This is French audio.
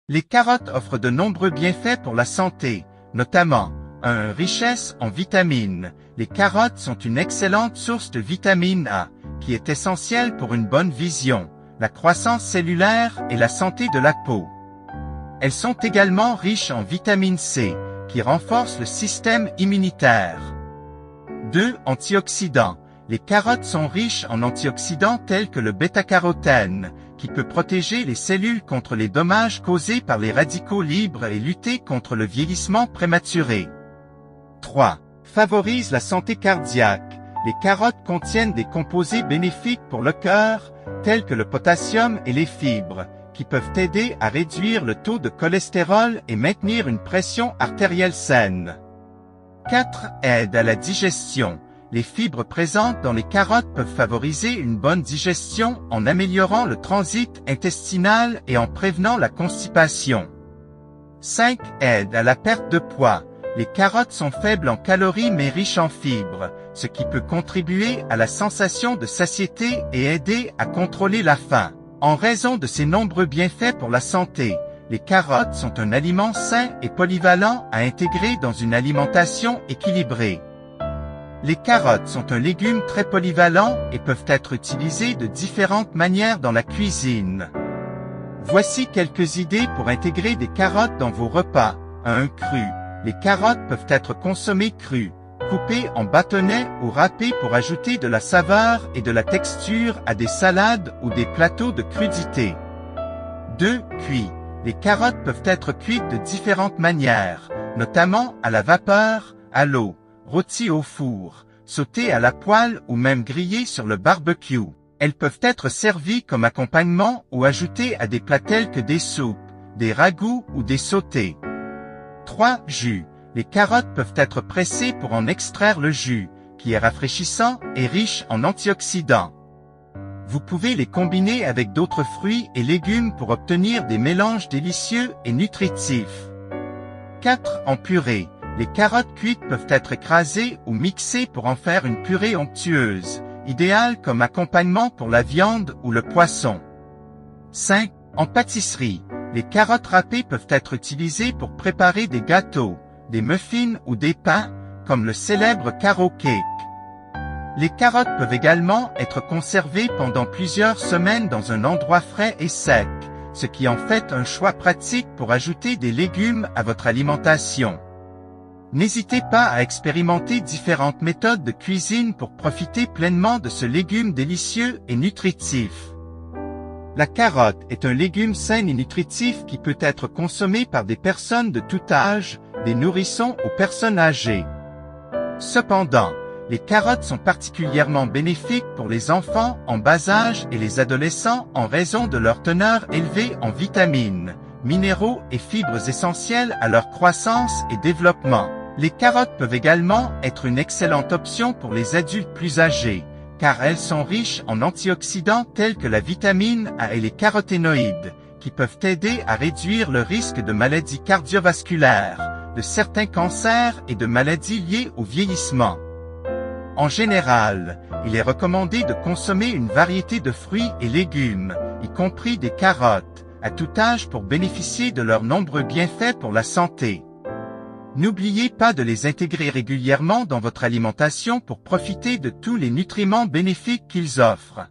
Les carottes offrent de nombreux bienfaits pour la santé, notamment 1. Richesse en vitamines. Les carottes sont une excellente source de vitamine A, qui est essentielle pour une bonne vision, la croissance cellulaire et la santé de la peau. Elles sont également riches en vitamine C, qui renforce le système immunitaire. 2. Antioxydants. Les carottes sont riches en antioxydants tels que le bêta-carotène, qui peut protéger les cellules contre les dommages causés par les radicaux libres et lutter contre le vieillissement prématuré. 3. Favorise la santé cardiaque. Les carottes contiennent des composés bénéfiques pour le cœur, tels que le potassium et les fibres, qui peuvent aider à réduire le taux de cholestérol et maintenir une pression artérielle saine. 4. Aide à la digestion. Les fibres présentes dans les carottes peuvent favoriser une bonne digestion en améliorant le transit intestinal et en prévenant la constipation. 5. Aide à la perte de poids. Les carottes sont faibles en calories mais riches en fibres, ce qui peut contribuer à la sensation de satiété et aider à contrôler la faim. En raison de ses nombreux bienfaits pour la santé, les carottes sont un aliment sain et polyvalent à intégrer dans une alimentation équilibrée. Les carottes sont un légume très polyvalent et peuvent être utilisées de différentes manières dans la cuisine. Voici quelques idées pour intégrer des carottes dans vos repas. 1. Cru. Les carottes peuvent être consommées crues, coupées en bâtonnets ou râpées pour ajouter de la saveur et de la texture à des salades ou des plateaux de crudités. 2. Cuit. Les carottes peuvent être cuites de différentes manières, notamment à la vapeur, à l'eau, rôties au four, sautées à la poêle ou même grillées sur le barbecue. Elles peuvent être servies comme accompagnement ou ajoutées à des plats tels que des soupes, des ragoûts ou des sautés. 3. Jus. Les carottes peuvent être pressées pour en extraire le jus, qui est rafraîchissant et riche en antioxydants. Vous pouvez les combiner avec d'autres fruits et légumes pour obtenir des mélanges délicieux et nutritifs. 4. En purée. Les carottes cuites peuvent être écrasées ou mixées pour en faire une purée onctueuse, idéale comme accompagnement pour la viande ou le poisson. 5. En pâtisserie. Les carottes râpées peuvent être utilisées pour préparer des gâteaux, des muffins ou des pains, comme le célèbre carrot cake. Les carottes peuvent également être conservées pendant plusieurs semaines dans un endroit frais et sec, ce qui en fait un choix pratique pour ajouter des légumes à votre alimentation. N'hésitez pas à expérimenter différentes méthodes de cuisine pour profiter pleinement de ce légume délicieux et nutritif. La carotte est un légume sain et nutritif qui peut être consommé par des personnes de tout âge, des nourrissons aux personnes âgées. Cependant, les carottes sont particulièrement bénéfiques pour les enfants en bas âge et les adolescents en raison de leur teneur élevée en vitamines, minéraux et fibres essentielles à leur croissance et développement. Les carottes peuvent également être une excellente option pour les adultes plus âgés, car elles sont riches en antioxydants tels que la vitamine A et les caroténoïdes, qui peuvent aider à réduire le risque de maladies cardiovasculaires, de certains cancers et de maladies liées au vieillissement. En général, il est recommandé de consommer une variété de fruits et légumes, y compris des carottes, à tout âge pour bénéficier de leurs nombreux bienfaits pour la santé. N'oubliez pas de les intégrer régulièrement dans votre alimentation pour profiter de tous les nutriments bénéfiques qu'ils offrent.